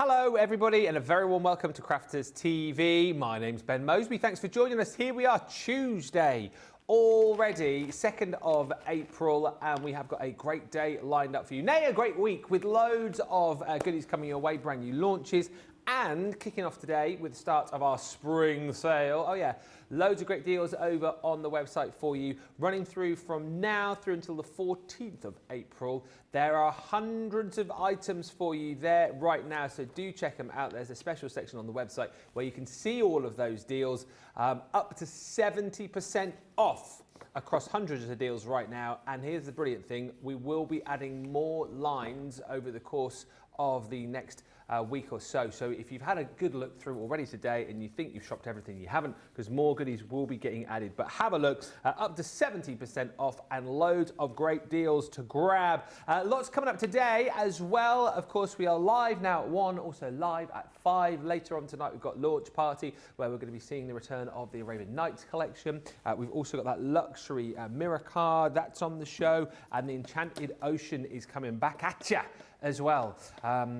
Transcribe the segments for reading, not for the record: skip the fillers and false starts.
Hello everybody and a very warm welcome to Crafters TV. My name's Ben Moseby. Thanks for joining us. Here we are, Tuesday, already 2nd of April, and we have got a great day lined up for you. Nay, a great week with loads of goodies coming your way, brand new launches, and kicking off today with the start of our spring sale. Oh yeah, loads of great deals over on the website for you, running through from now through until the 14th of April. There are hundreds of items for you there right now, so do check them out. There's a special section on the website where you can see all of those deals, up to 70% off across hundreds of deals right now. And here's the brilliant thing, we will be adding more lines over the course of the next week or so. So if you've had a good look through already today and you think you've shopped everything, you haven't, because more goodies will be getting added. But have a look, up to 70% off and loads of great deals to grab. Lots coming up today as well. Of course, we are live now at 1, also live at 5. Later on tonight, we've got Launch Party, where we're going to be seeing the return of the Arabian Nights collection. We've also got that luxury mirror card, that's on the show, and the Enchanted Ocean is coming back at ya as well.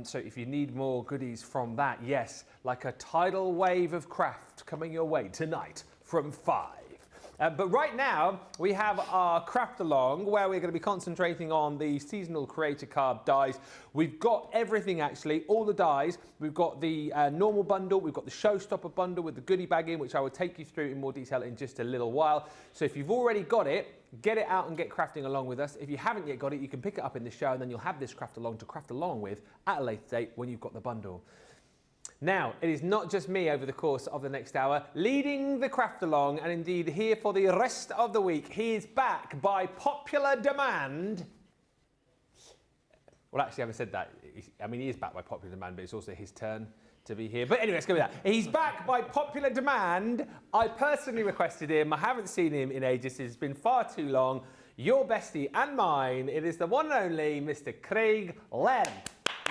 So if you need more goodies from that, yes, like a tidal wave of craft coming your way tonight from 5. But right now, we have our craft along where we're going to be concentrating on the seasonal creator card dies. We've got everything actually, all the dies. We've got the normal bundle, we've got the Showstopper bundle with the goodie bag in, which I will take you through in more detail in just a little while. So if you've already got it, get it out and get crafting along with us. If you haven't yet got it, you can pick it up in the show and then you'll have this craft along to craft along with at a later date when you've got the bundle. Now, it is not just me over the course of the next hour leading the craft along, and indeed here for the rest of the week. He is back by popular demand. Well, actually, I haven't said that. I mean, he is back by popular demand, but it's also his turn to be here. But anyway, let's go with that. He's back by popular demand. I personally requested him. I haven't seen him in ages. It's been far too long. Your bestie and mine. It is the one and only Mr. Craig Laird.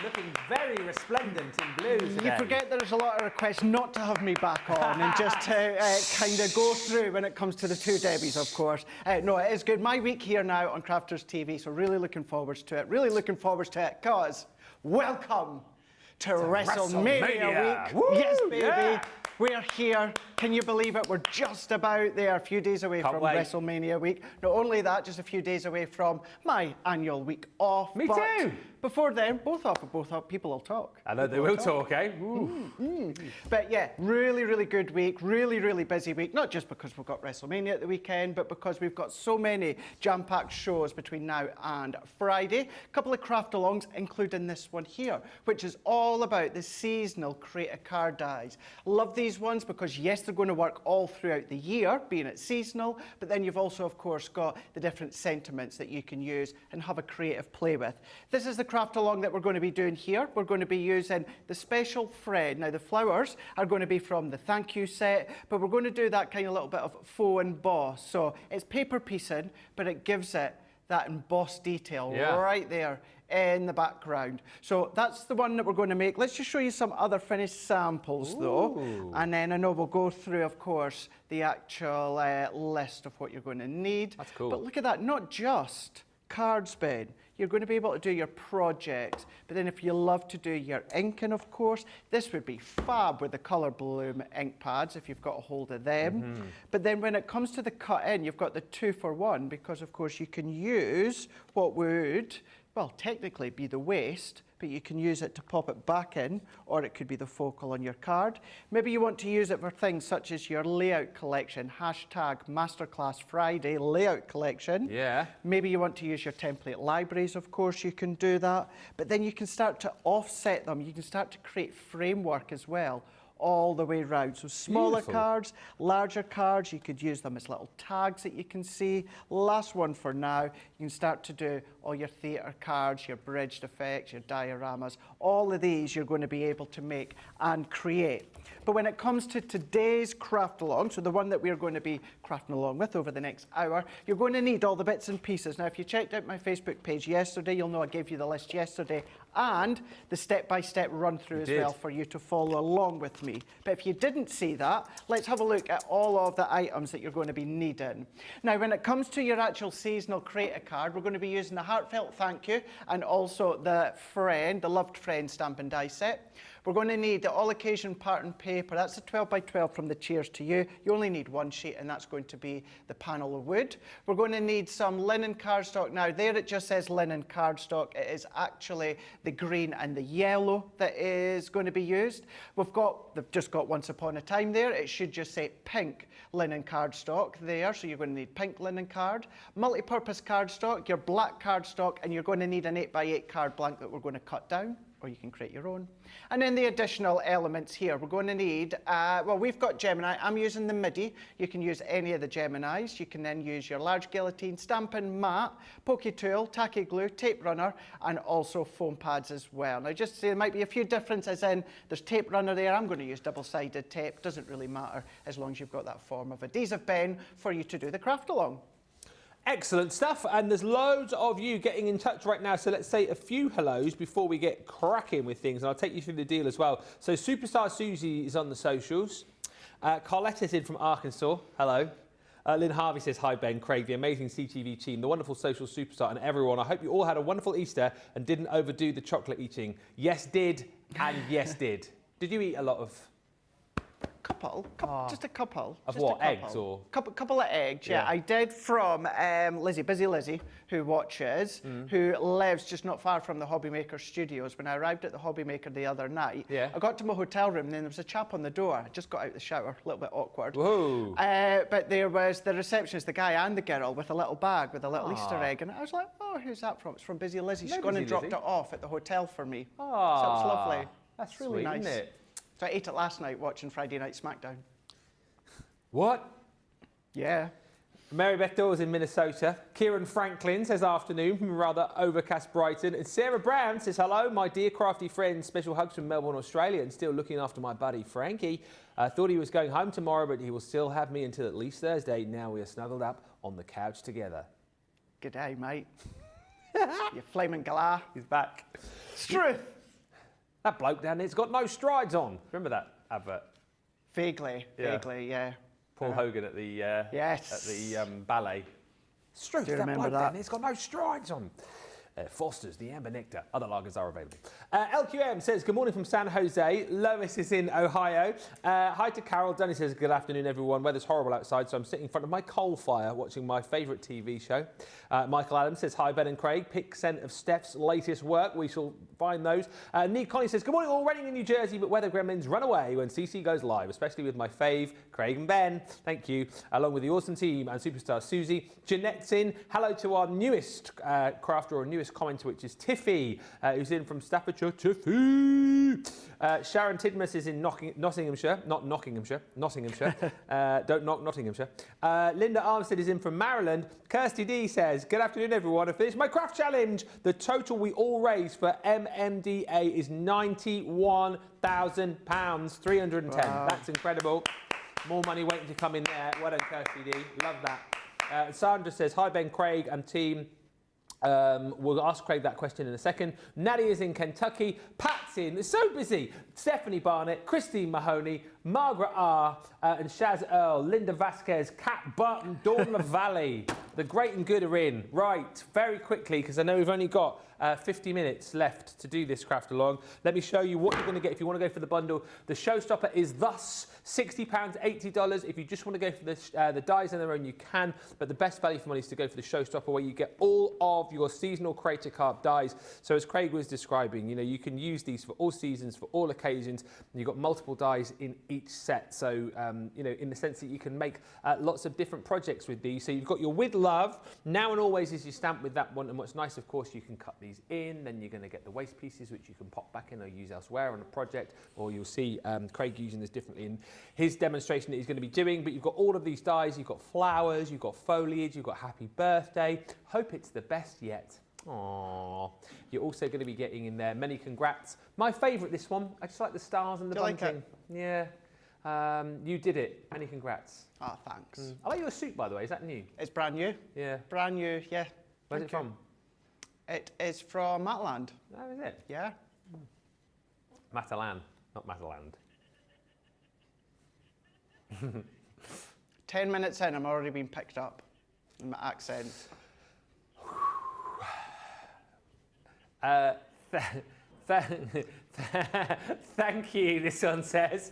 Looking very resplendent in blue today. You forget there's a lot of requests not to have me back on and just to kind of go through when it comes to the two Debbies, of course. No, it is good. My week here now on Crafters TV, so really looking forward to it. Really looking forward to it, because welcome to WrestleMania week. Woo, yes, baby. Yeah. We're here. Can you believe it? We're just about there, a few days away from WrestleMania week. Not only that, just a few days away from my annual week off. Me too. Before then, both up, people will talk. I know they will talk, eh? But yeah, really, really good week. Really, really busy week. Not just because we've got WrestleMania at the weekend, but because we've got so many jam-packed shows between now and Friday. A couple of craft-alongs, including this one here, which is all about the seasonal creator card dies. Love these ones because, yes, they're going to work all throughout the year, being it seasonal, but then you've also, of course, got the different sentiments that you can use and have a creative play with. This is the craft along that we're going to be doing here. We're going to be using the special thread. Now, the flowers are going to be from the thank you set, but we're going to do that kind of little bit of faux emboss. So it's paper piecing, but it gives it that embossed detail right there in the background. So that's the one that we're going to make. Let's just show you some other finished samples though. And then I know we'll go through, of course, the actual list of what you're going to need. That's cool. But look at that, not just cards, Ben. You're going to be able to do your projects, but then if you love to do your inking, of course, this would be fab with the Colour Bloom ink pads if you've got a hold of them. But then when it comes to the cut in, you've got the 2-for-1, because of course you can use what would, well, technically be the waste, but you can use it to pop it back in, or it could be the focal on your card. Maybe you want to use it for things such as your layout collection, hashtag Masterclass Friday layout collection. Yeah. Maybe you want to use your template libraries, of course, you can do that. But then you can start to offset them. You can start to create framework as well, all the way around. So smaller cards, larger cards, you could use them as little tags that you can see. Last one for now, you can start to do all your theatre cards, your bridged effects, your dioramas. All of these you're going to be able to make and create. But when it comes to today's craft along, so the one that we're going to be crafting along with over the next hour, you're going to need all the bits and pieces. Now, if you checked out my Facebook page yesterday, you'll know I gave you the list yesterday and the step-by-step run-through as well for you to follow along with me. But if you didn't see that, let's have a look at all of the items that you're going to be needing. Now, when it comes to your actual seasonal creator card, we're going to be using the heartfelt thank you and also the friend, the loved friend stamp and die set. We're going to need the all occasion pattern paper. That's a 12 by 12 from the chairs to you. You only need one sheet, and that's going to be the panel of wood. We're going to need some linen cardstock. Now, there it just says linen cardstock. It is actually the green and the yellow that is going to be used. They've just got Once Upon a Time there. It should just say pink linen cardstock there, so you're going to need pink linen card. Multi-purpose cardstock, your black cardstock, and you're going to need an 8 by 8 card blank that we're going to cut down, or you can create your own. And then the additional elements here, we're going to need, we've got Gemini. I'm using the MIDI. You can use any of the Geminis. You can then use your large guillotine, stamping mat, pokey tool, tacky glue, tape runner, and also foam pads as well. Now, just there might be a few differences in, there's tape runner there. I'm going to use double-sided tape. Doesn't really matter as long as you've got that form of adhesive pen for you to do the craft along. Excellent stuff, and there's loads of you getting in touch right now, so let's say a few hellos before we get cracking with things, and I'll take you through the deal as well. So Superstar Susie is on the socials. Carletta's in from Arkansas. Hello. Lynn Harvey says, hi Ben, Craig, the amazing CTV team, the wonderful social superstar, and everyone. I hope you all had a wonderful Easter and didn't overdo the chocolate eating. Yes, did, and yes, did. Did you eat a lot of... Just a couple. Of what, eggs or? Couple of eggs, yeah. I did from Lizzie, Busy Lizzie, who watches, who lives just not far from the Hobbymaker studios. When I arrived at the Hobbymaker the other night, I got to my hotel room and then there was a chap on the door. I just got out of the shower, a little bit awkward. Whoa. But there was the receptionist, the guy and the girl, with a little bag with a little Easter egg. And I was like, oh, who's that from? It's from Busy Lizzie. She's gone and dropped it off at the hotel for me. So it was lovely. That's really sweet, nice. isn't it? So I ate it last night watching Friday Night SmackDown. What? Yeah. Mary Beth Dawes in Minnesota. Kieran Franklin says afternoon from rather overcast Brighton. And Sarah Brown says, hello, my dear crafty friends. Special hugs from Melbourne, Australia, and still looking after my buddy Frankie. Thought he was going home tomorrow, but he will still have me until at least Thursday. Now we are snuggled up on the couch together. Good day, mate. You flaming galah. He's back. It's true. That bloke down there's got no strides on. Remember that advert? Vaguely, yeah. Paul Hogan at the yes. at the ballet. Struth, Do you that remember bloke that? down there's got no strides on. Foster's, the Amber Nectar. Other lagers are available. LQM says, good morning from San Jose. Lois is in Ohio. Hi to Carol. Danny says, good afternoon, everyone. Weather's horrible outside, so I'm sitting in front of my coal fire watching my favourite TV show. Michael Adams says, hi, Ben and Craig. Pick scent of Steph's latest work. We shall find those. Nick Connie says, good morning, all raining in New Jersey, but weather gremlins run away when CC goes live, especially with my fave, Craig and Ben. Thank you. Along with the awesome team and superstar Susie. Jeanette's in. Hello to our newest crafter or newest commenter, which is Tiffy, who's in from Staffordshire. Tiffy! Sharon Tidmus is in Nottinghamshire. Don't knock Nottinghamshire. Linda Armstead is in from Maryland. Kirsty D says, good afternoon, everyone. I finished my craft challenge. The total we all raised for MMDA is £91,000, 310. Wow. That's incredible. More money waiting to come in there. Well done, Kirsty D. Love that. Sandra says, hi, Ben, Craig and team. We'll ask Craig that question in a second. Nadia is in Kentucky. Pat's in. It's so busy. Stephanie Barnett, Christine Mahoney, Margaret R. And Shaz Earl, Linda Vasquez, Kat Burton, Dawn LaValle. The great and good are in. Right, very quickly, because I know we've only got 50 minutes left to do this craft along. Let me show you what you're going to get if you want to go for the bundle. The Showstopper is thus £60, $80. If you just want to go for the dies on their own, you can. But the best value for money is to go for the Showstopper, where you get all of your seasonal Creator Card dies. So as Craig was describing, you know, you can use these for all seasons, for all occasions. And you've got multiple dies in each set. So, you know, in the sense that you can make lots of different projects with these. So you've got your With Love. Now and always is your stamp with that one. And what's nice, of course, you can cut these in. Then you're going to get the waste pieces, which you can pop back in or use elsewhere on a project. Or you'll see Craig using this differently in his demonstration that he's going to be doing. But you've got all of these dies. You've got flowers. You've got foliage. You've got happy birthday. Hope it's the best yet. Aww. You're also going to be getting in there many congrats. My favourite, this one. I just like the stars and the bunting. Like it? Yeah. You did it. Many congrats. Oh, thanks. I like your suit, by the way. Is that new? It's brand new. Yeah. Brand new, yeah. Where's it from? It is from Matland. Oh, is it? Yeah. Matalan, not Mataland. 10 minutes in, I'm already being picked up in my accent. Thank you, this one says,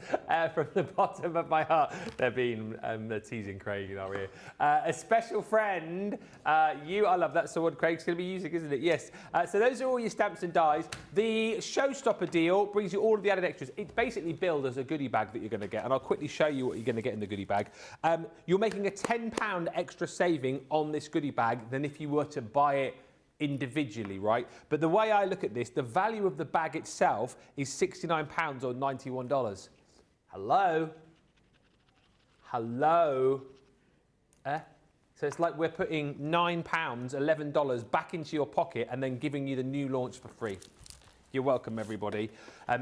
from the bottom of my heart. They're teasing Craig in our ear. A special friend, I love that. So what Craig's going to be using, isn't it? Yes. So those are all your stamps and dies. The Showstopper deal brings you all of the added extras. It's basically billed as a goodie bag that you're going to get, and I'll quickly show you what you're going to get in the goodie bag. You're making a £10 extra saving on this goodie bag than if you were to buy it individually, right? But the way I look at this, the value of the bag itself is £69 or $91. Hello? Hello? So it's like we're putting £9, $11 back into your pocket and then giving you the new launch for free. You're welcome, everybody.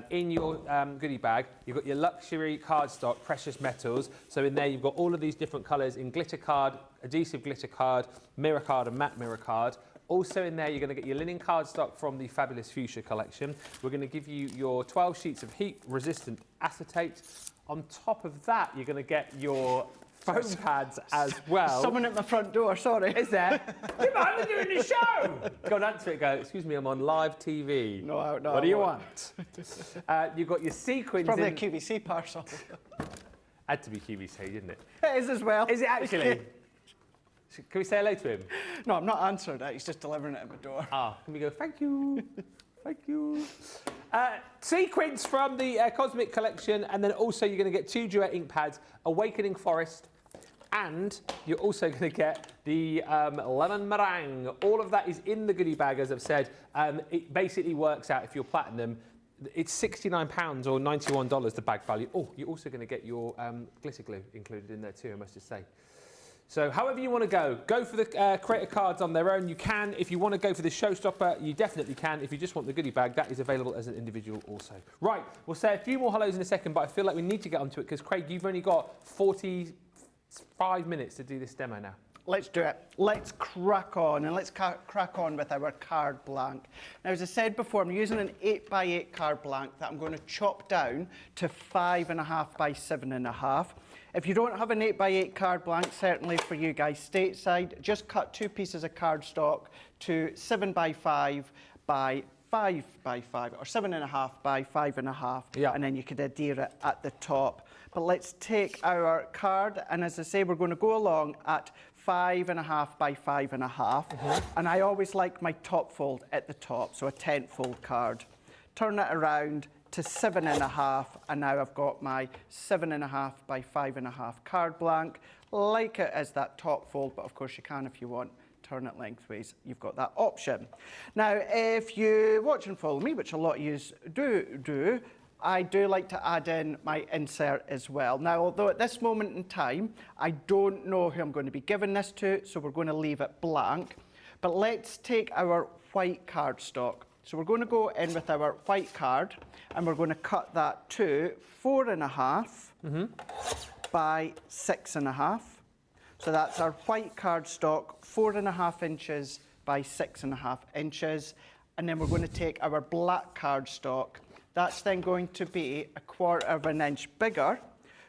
In your goodie bag, you've got your luxury cardstock, precious metals. So in there, you've got all of these different colours in glitter card, adhesive glitter card, mirror card and matte mirror card. Also in there, you're going to get your linen cardstock from the fabulous Fuchsia collection. We're going to give you your 12 sheets of heat-resistant acetate. On top of that, you're going to get your foam pads as well. Someone at my front door, sorry. Is there? You might be doing the show. Go and answer it, go, excuse me, I'm on live TV. No, what do you want? You've got your sequins. Probably a QVC parcel. Had to be QVC, didn't it? It is as well. Is it actually? Can we say hello to him? No, I'm not answering it. He's just delivering it at my door. Ah, can we go, thank you, thank you. Sequins from the Cosmic Collection, and then also you're going to get 2 duet ink pads, Awakening Forest, and you're also going to get the Lemon Meringue. All of that is in the goodie bag, as I've said. It basically works out, if you're platinum, it's £69 or $91, the bag value. Oh, you're also going to get your glitter glue included in there too, I must just say. So however you want to go for the creator cards on their own, you can. If you want to go for the Showstopper, you definitely can. If you just want the goodie bag, that is available as an individual also. Right, we'll say a few more hellos in a second, but I feel like we need to get onto it because, Craig, you've only got 45 minutes to do this demo now. Let's do it. Let's crack on, and let's crack on with our card blank. Now, as I said before, I'm using an 8x8 card blank that I'm going to chop down to 5.5 by 7.5. If you don't have an 8x8 card blank, certainly for you guys stateside, just cut 2 pieces of cardstock to 7x5 by 5x5, or 7.5 by 5.5, yeah. And then you could adhere it at the top. But let's take our card, and as I say, we're going to go along at 5.5 by 5.5, and I always like my top fold at the top, so a 10th fold card. Turn it around to 7.5, and now I've got my 7.5 by 5.5 card blank, like it as that top fold, but of course you can, if you want, turn it lengthways. You've got that option. Now, if you watch and follow me, which a lot of you do, I do like to add in my insert as well. Now, although at this moment in time, I don't know who I'm going to be giving this to, so we're going to leave it blank. But let's take our white cardstock. So we're going to go in with our white card, and we're going to cut that to 4.5 by 6.5. So that's our white cardstock, 4.5 inches by 6.5 inches. And then we're going to take our black cardstock. That's then going to be 1/4 inch bigger.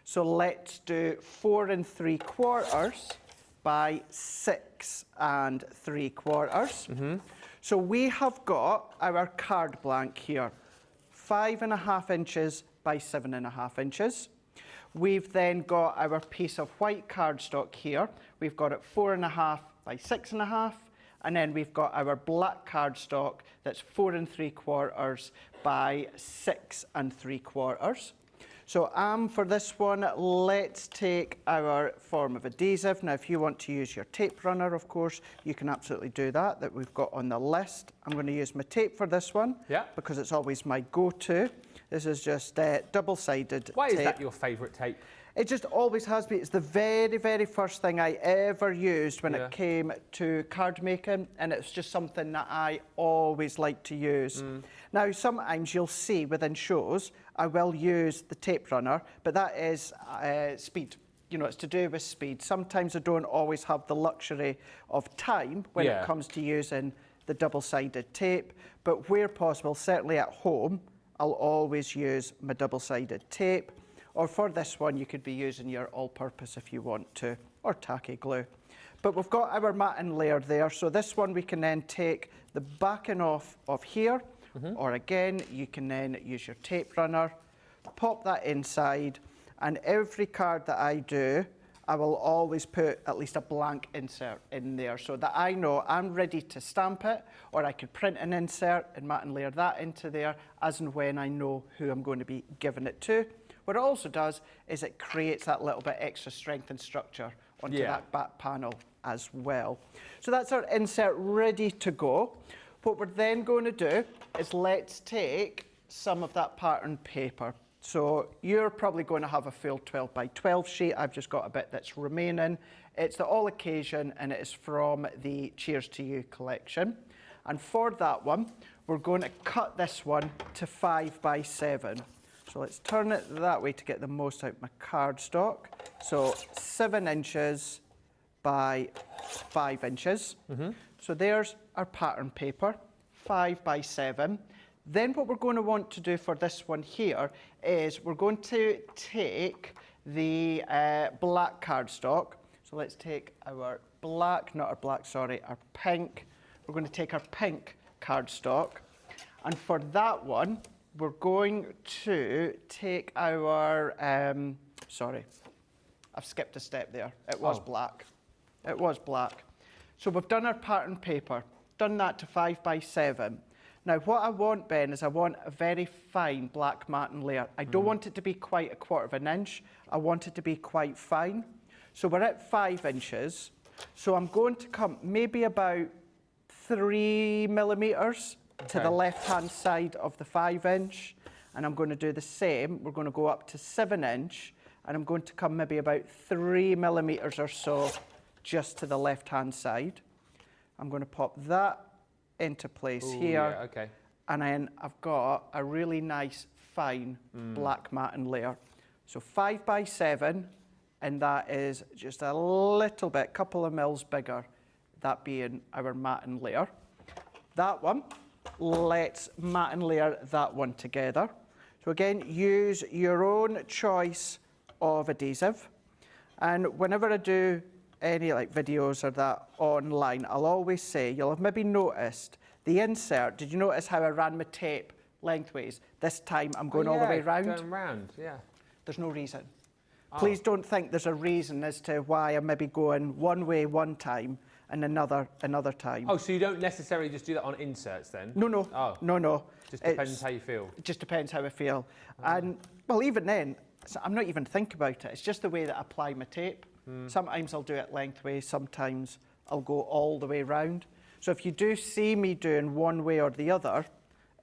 So let's do 4 3/4 by 6 3/4. So we have got our card blank here, 5.5 inches by 7.5 inches. We've then got our piece of white cardstock here. We've got it 4.5 by 6.5. And then we've got our black cardstock that's 4 3/4 by 6 3/4. So for this one, let's take our form of adhesive. Now, if you want to use your tape runner, of course, you can absolutely do that we've got on the list. I'm going to use my tape for this one, because it's always my go-to. This is just double-sided tape. Why is that your favourite tape? It just always has been. It's the very, very first thing I ever used when it came to card making, and it's just something that I always like to use. Now, sometimes you'll see within shows, I will use the tape runner, but that is speed. You know, it's to do with speed. Sometimes I don't always have the luxury of time when it comes to using the double-sided tape, but where possible, certainly at home, I'll always use my double-sided tape. Or for this one, you could be using your all-purpose if you want to, or tacky glue. But we've got our matting layer there, so this one we can then take the backing off of here. or again, you can then use your tape runner, pop that inside, and every card that I do, I will always put at least a blank insert in there so that I know I'm ready to stamp it, or I could print an insert and mat and layer that into there as and when I know who I'm going to be giving it to. What it also does is it creates that little bit extra strength and structure onto that back panel as well. So that's our insert ready to go. What we're then going to do is let's take some of that pattern paper. So you're probably going to have a full 12 by 12 sheet. I've just got a bit that's remaining. It's the All Occasion and it is from the Cheers to You collection. And for that one, we're going to cut this one to 5 by 7. So let's turn it that way to get the most out of my cardstock. So 7 inches by 5 inches. So there's our pattern paper, 5 by 7. Then what we're going to want to do for this one here is we're going to take the black cardstock. So let's take our black, not our black, sorry, our pink. We're going to take our pink cardstock. And for that one, we're going to take our, sorry, I've skipped a step there. It was black. It was black. So we've done our pattern paper, done that to 5 by 7. Now what I want, Ben, is I want a very fine black matten layer. I don't want it to be quite a 1/4 of an inch. I want it to be quite fine. So we're at 5 inches. So I'm going to come maybe about 3 millimeters to the left-hand side of the 5 inch. And I'm going to do the same. We're going to go up to 7 inch. And I'm going to come maybe about 3 millimeters or so just to the left-hand side. I'm going to pop that into place here. Yeah, okay. And then I've got a really nice, fine black matten layer. So 5 by 7, and that is just a little bit, couple of mils bigger, that being our matten layer. That one, let's matten layer that one together. So again, use your own choice of adhesive. And whenever I do any like videos or that online, I'll always say, you'll have maybe noticed the insert. Did you notice how I ran my tape lengthways? This time I'm going all the way round. Going round, yeah. There's no reason. Please don't think there's a reason as to why I'm maybe going one way one time and another time. Oh, so you don't necessarily just do that on inserts then? No, no. Oh. No. Just depends how you feel. It just depends how I feel. And, well, even then, so I'm not even thinking about it. It's just the way that I apply my tape. Sometimes I'll do it lengthways, sometimes I'll go all the way round. So if you do see me doing one way or the other,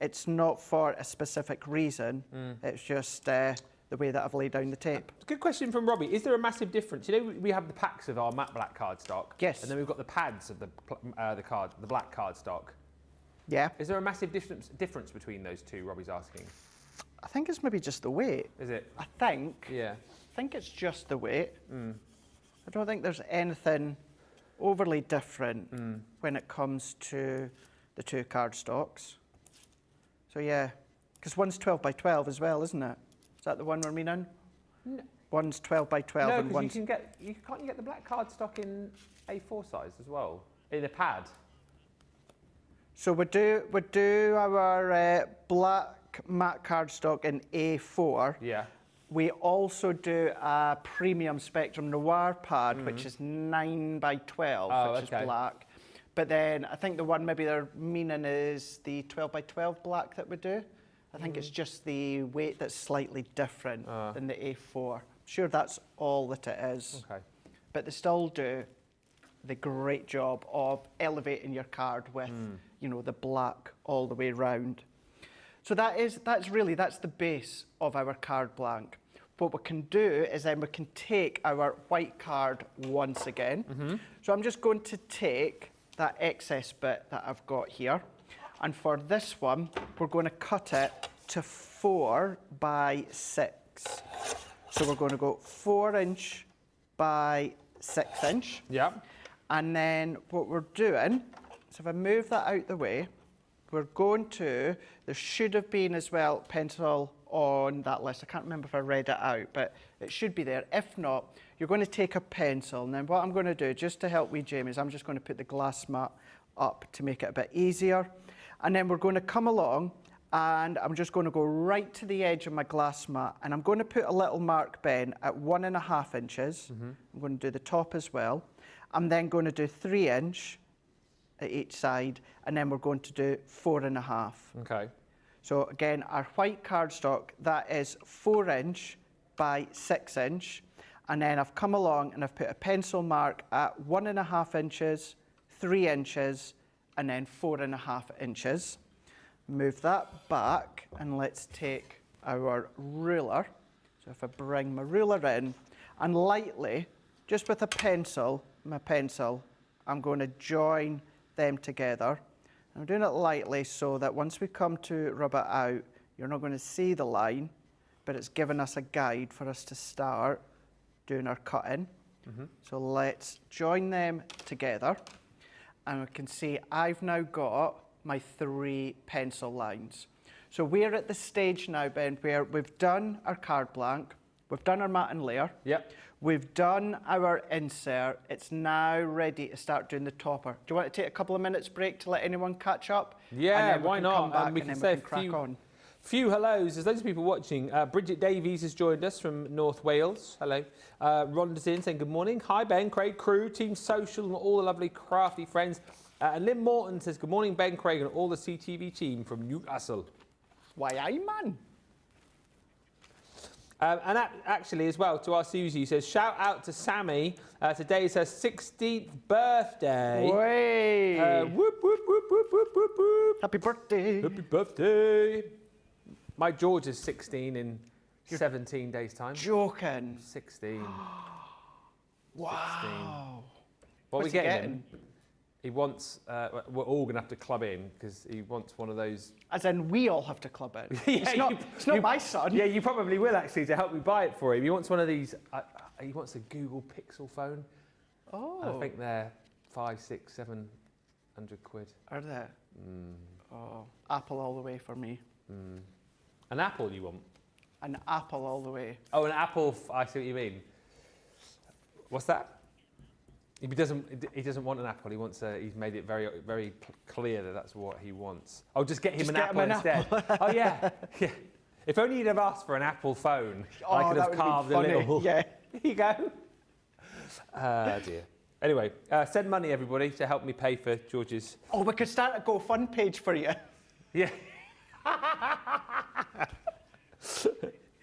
it's not for a specific reason. It's just the way that I've laid down the tape. Good question from Robbie. Is there a massive difference? You know, we have the packs of our matte black cardstock. Yes. And then we've got the pads of the black cardstock. Yeah. Is there a massive difference between those two? Robbie's asking. I think it's maybe just the weight. Is it? I think. Yeah. I think it's just the weight. I don't think there's anything overly different when it comes to the two cardstocks. So yeah, because one's 12 by 12 as well, isn't it? Is that the one we're meaning? No. One's 12 by 12 No, and because one's... can't you get the black cardstock in A4 size as well? In a pad? So we do our black matte cardstock in A4. Yeah. We also do a premium Spectrum Noir pad, which is 9 by 12, which is black. But then I think the one maybe they're meaning is the 12 by 12 black that we do. I think it's just the weight that's slightly different than the A4. I'm sure that's all that it is. Okay. But they still do the great job of elevating your card with, you know, the black all the way round. So that's the base of our card blank. What we can do is then we can take our white card once again. So I'm just going to take that excess bit that I've got here. And for this one, we're going to cut it to 4 by 6. So we're going to go 4 inch by 6 inch. Yeah. And then what we're doing, so if I move that out the way, we're going to, there should have been as well pencil on that list. I can't remember if I read it out, but it should be there. If not, you're going to take a pencil. And then what I'm going to do, just to help me, Jamie, is I'm just going to put the glass mat up to make it a bit easier. And then we're going to come along And I'm just going to go right to the edge of my glass mat, and I'm going to put a little mark, Ben, at 1.5 inches. I'm going to do the top as well. I'm then going to do 3 inch at each side, and then we're going to do 4.5. Okay. So again, our white cardstock, that is 4 inch by 6 inch. And then I've come along and I've put a pencil mark at 1.5 inches, 3 inches, and then 4.5 inches. Move that back, and let's take our ruler. So if I bring my ruler in, and lightly, just with a pencil, my pencil, I'm going to join them together. I'm doing it lightly so that once we come to rub it out, you're not going to see the line, but it's given us a guide for us to start doing our cutting. So let's join them together, and we can see I've now got my 3 pencil lines. So we're at the stage now, Ben, where we've done our card blank, we've done our mat and layer, we've done our insert. It's now ready to start doing the topper. Do you want to take a couple of minutes break to let anyone catch up? Yeah, why not? Come back we and can then say we can crack on. Few hellos. There's loads of people watching. Bridget Davies has joined us from North Wales. Hello. Rhonda's in saying good morning. Hi, Ben, Craig, crew, Team Social, and all the lovely crafty friends. And Lynn Morton says good morning, Ben, Craig, and all the CTV team from Newcastle. Why, aye, man. And actually, as well, to our Susie, says shout out to Sammy. Today is her 16th birthday. Way. Whoop, whoop, whoop, whoop, whoop, whoop, whoop. Happy birthday. Happy birthday. My George is 16 in 17 days' time. Joking. 16. Wow. 16. What are we getting him? He wants, we're all going to have to club in because he wants one of those. As in, we all have to club in. Yeah, it's not my son. Yeah, you probably will actually to help me buy it for him. He wants one of these, he wants a Google Pixel phone. Oh. I think they're 500, 600, 700 quid. Are they? Oh, Apple all the way for me. An Apple you want? An Apple all the way. Oh, an Apple, I see what you mean. What's that? He doesn't want an Apple. He wants he's made it very, very clear that that's what he wants. I'll just get him an Apple instead. Oh yeah, yeah. If only you'd have asked for an Apple phone, I could have carved a little. Yeah. Here you go. Dear. Anyway, send money everybody to help me pay for George's. Oh, we could start a GoFund page for you. Yeah.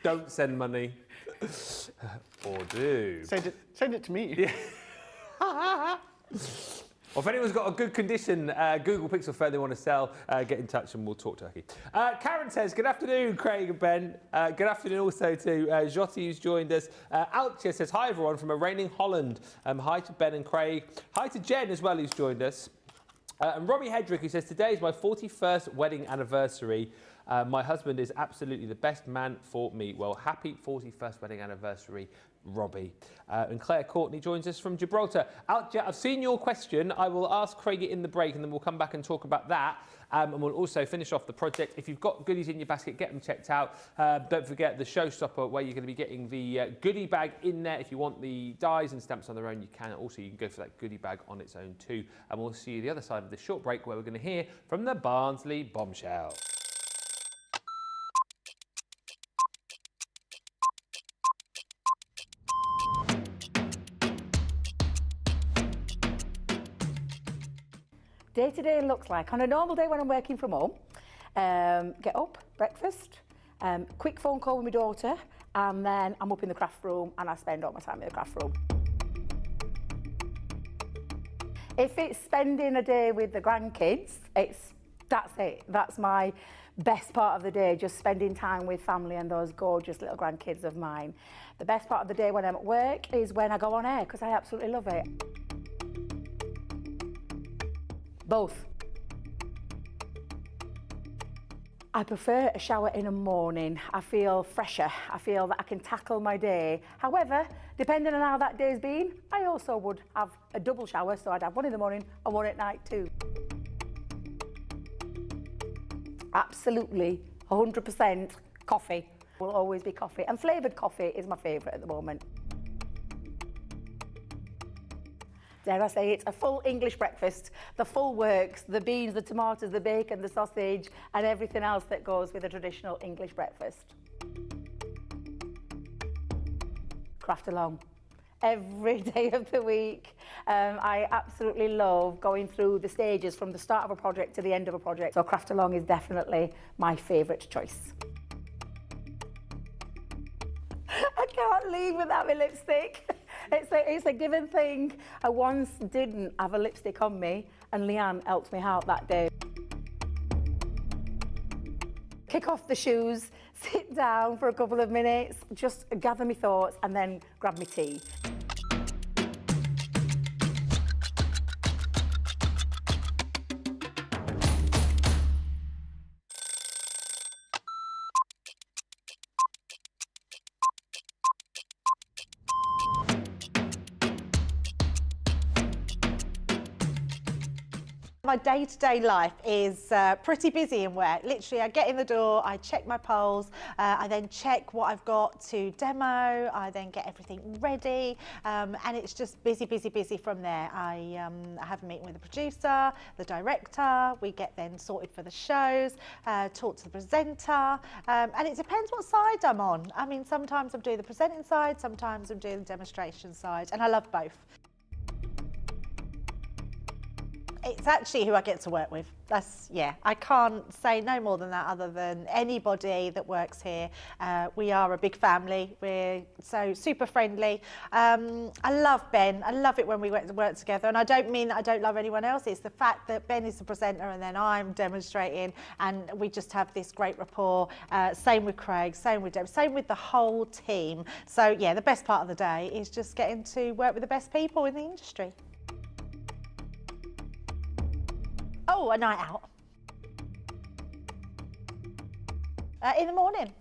Don't send money. Or do. Send it to me. Yeah. Well, if anyone's got a good condition Google Pixel phone they want to sell, get in touch and we'll talk turkey. Karen says, good afternoon, Craig and Ben. Good afternoon also to Jyoti, who's joined us. Altia says, hi, everyone, from a reigning Holland. Hi to Ben and Craig. Hi to Jen as well, who's joined us. And Robbie Hedrick, who says, today is my 41st wedding anniversary. My husband is absolutely the best man for me. Well, happy 41st wedding anniversary, Robbie. And Claire Courtney joins us from Gibraltar. Altja, I've seen your question. I will ask Craig it in the break and then we'll come back and talk about that. And we'll also finish off the project. If you've got goodies in your basket, get them checked out. Don't forget the Showstopper, where you're going to be getting the goodie bag in there. If you want the dies and stamps on their own, you can. Also, you can go for that goodie bag on its own too. And we'll see you the other side of this short break, where we're going to hear from the Barnsley Bombshell. Day to day looks like, on a normal day when I'm working from home, get up, breakfast, quick phone call with my daughter, and then I'm up in the craft room and I spend all my time in the craft room. If it's spending a day with the grandkids, that's it. That's my best part of the day, just spending time with family and those gorgeous little grandkids of mine. The best part of the day when I'm at work is when I go on air, because I absolutely love it. Both. I prefer a shower in the morning. I feel fresher. I feel that I can tackle my day. However, depending on how that day's been, I also would have a double shower, so I'd have one in the morning and one at night too. Absolutely, 100% coffee. Will always be coffee. And flavoured coffee is my favourite at the moment. dare I say it, a full English breakfast, the full works, the beans, the tomatoes, the bacon, the sausage, and everything else that goes with a traditional English breakfast. Craft along. Every day of the week. I absolutely love going through the stages from the start of a project to the end of a project. So craft along is definitely my favourite choice. I can't leave without my lipstick. It's a given thing. I once didn't have a lipstick on me and Leanne helped me out that day. Kick off the shoes, sit down for a couple of minutes, just gather my thoughts and then grab my tea. My day-to-day life is pretty busy in work. Literally, I get in the door, I check my polls, I then check what I've got to demo, I then get everything ready, and it's just busy, busy, busy from there. I have a meeting with the producer, the director, we get then sorted for the shows, talk to the presenter, and it depends what side I'm on. I mean, sometimes I'm doing the presenting side, sometimes I'm doing the demonstration side, and I love both. It's actually who I get to work with. Yeah, I can't say no more than that other than anybody that works here. We are a big family. We're so super friendly. I love Ben. I love it when we work together. And I don't mean that I don't love anyone else. It's the fact that Ben is the presenter and then I'm demonstrating and we just have this great rapport. Same with Craig, same with Deb, same with the whole team. So yeah, the best part of the day is just getting to work with the best people in the industry. Oh, a night out. In the morning.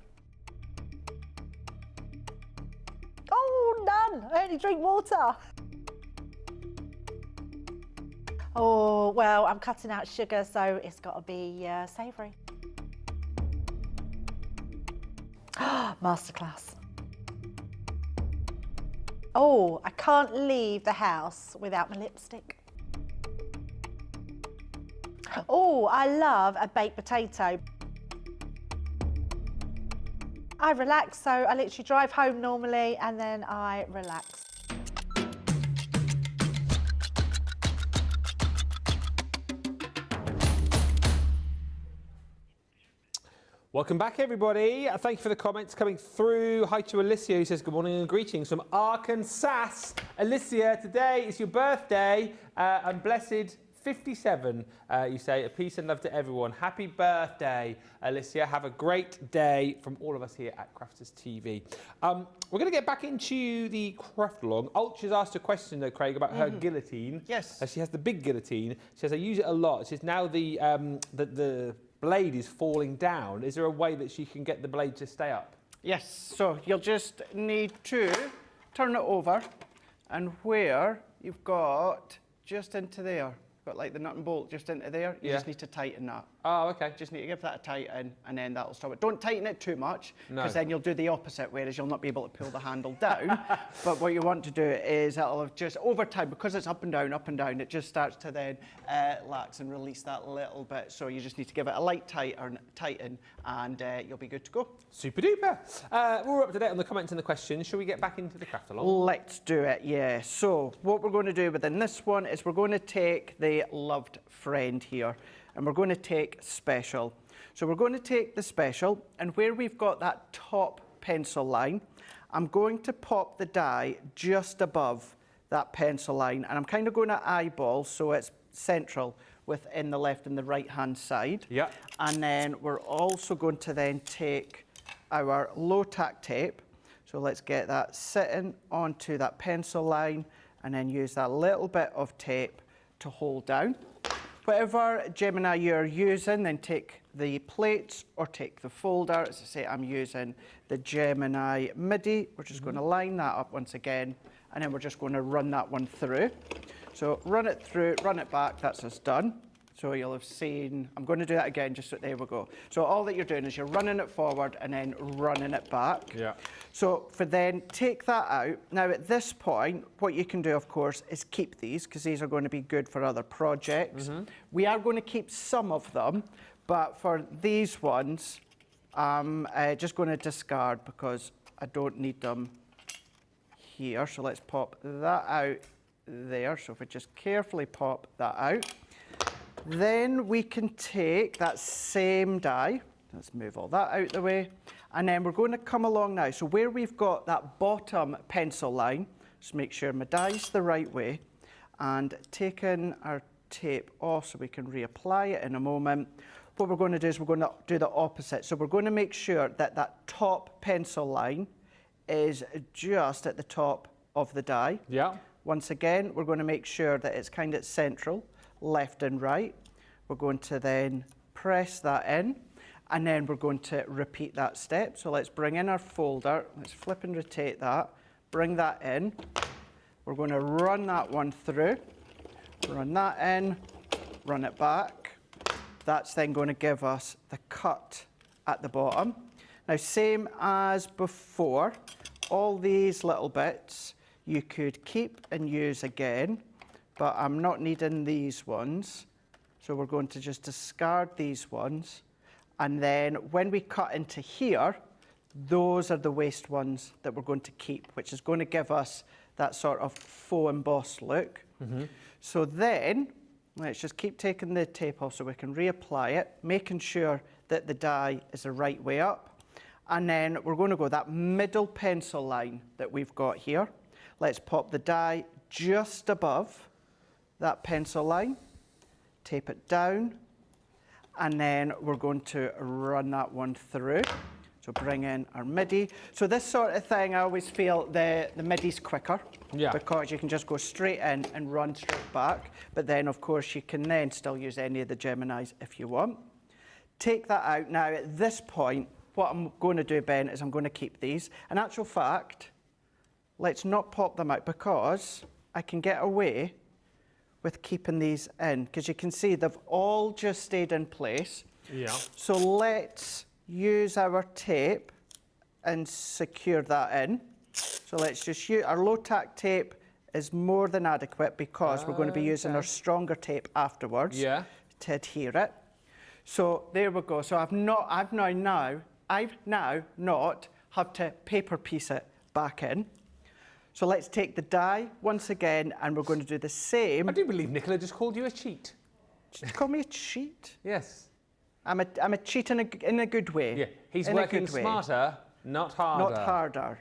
Oh, none. I only drink water. Oh, well, I'm cutting out sugar, so it's got to be savoury. Masterclass. Oh, I can't leave the house without my lipstick. Oh, I love a baked potato. I relax, so I literally drive home normally and then I relax. Welcome back, everybody. Thank you for the comments coming through. Hi to Alicia, who says good morning and greetings from Arkansas. Alicia, today is your birthday and blessed 57, you say. A peace and love to everyone. Happy birthday, Alicia. Have a great day from all of us here at Crafters TV. We're going to get back into the craft along. Ultra's asked a question, though, Craig, about her guillotine. Yes. She has the big guillotine. She says, I use it a lot. She says, now the blade is falling down. Is there a way that she can get the blade to stay up? Yes, so you'll just need to turn it over and where you've got just into there. Got like the nut and bolt just into there, you just need to tighten that. Oh, okay. Just need to give that a tighten and then that'll stop it. Don't tighten it too much because No. then you'll do the opposite, whereas you'll not be able to pull the handle down. But what you want to do is it'll just over time, because it's up and down, it just starts to then lax and release that little bit. So you just need to give it a light tighten and you'll be good to go. Super duper. We're up to date on the comments and the questions. Shall we get back into the craft along? Let's do it, yeah. So what we're going to do within this one is we're going to take the loved friend here and we're going to take special. So we're going to take the special and where we've got that top pencil line, I'm going to pop the die just above that pencil line and I'm kind of going to eyeball so it's central within the left and the right hand side. Yeah. And then we're also going to then take our low tack tape. So let's get that sitting onto that pencil line and then use that little bit of tape to hold down. Whatever Gemini you're using, then take the plates or take the folder. As I say, I'm using the Gemini MIDI. We're just going to line that up once again, and then we're just going to run that one through. So run it through, run it back, that's us done. So you'll have seen, I'm going to do that again, just so there we go. So all that you're doing is you're running it forward and then running it back. Yeah. So for then, take that out. Now at this point, what you can do, of course, is keep these, because these are going to be good for other projects. We are going to keep some of them, but for these ones, I'm just going to discard because I don't need them here. So let's pop that out there. So if we just carefully pop that out, then we can take that same die. Let's move all that out the way. And then we're going to come along now. So where we've got that bottom pencil line, just make sure my die's the right way, and taking our tape off so we can reapply it in a moment. What we're going to do is we're going to do the opposite. So we're going to make sure that that top pencil line is just at the top of the die. Yeah. Once again, we're going to make sure that it's kind of central, left and right. We're going to then press that in, and then we're going to repeat that step. So let's bring in our folder, let's flip and rotate that, bring that in. We're going to run that one through, run that in, run it back. That's then going to give us the cut at the bottom. Now, same as before, all these little bits you could keep and use again, but I'm not needing these ones. So we're going to just discard these ones. And then when we cut into here, those are the waste ones that we're going to keep, which is going to give us that sort of faux embossed look. So then, let's just keep taking the tape off so we can reapply it, making sure that the die is the right way up. And then we're going to go that middle pencil line that we've got here. Let's pop the die just above that pencil line, tape it down, and then we're going to run that one through. So bring in our MIDI. So this sort of thing, I always feel the MIDI's quicker, because you can just go straight in and run straight back. But then, of course, you can then still use any of the Geminis if you want. Take that out. Now, at this point, what I'm going to do, Ben, is I'm going to keep these. In actual fact, let's not pop them out, because I can get away with keeping these in, because you can see they've all just stayed in place. Yeah. So let's use our tape and secure that in. So let's just use our low tack tape is more than adequate, because we're going to be using our stronger tape afterwards to adhere it. So there we go. So I've now not have to paper piece it back in. So let's take the die once again, and we're going to do the same. I do believe Nicola just called you a cheat. Did you call me a cheat? Yes. I'm a cheat in a good way. Yeah, he's in working smarter, not harder. Not harder.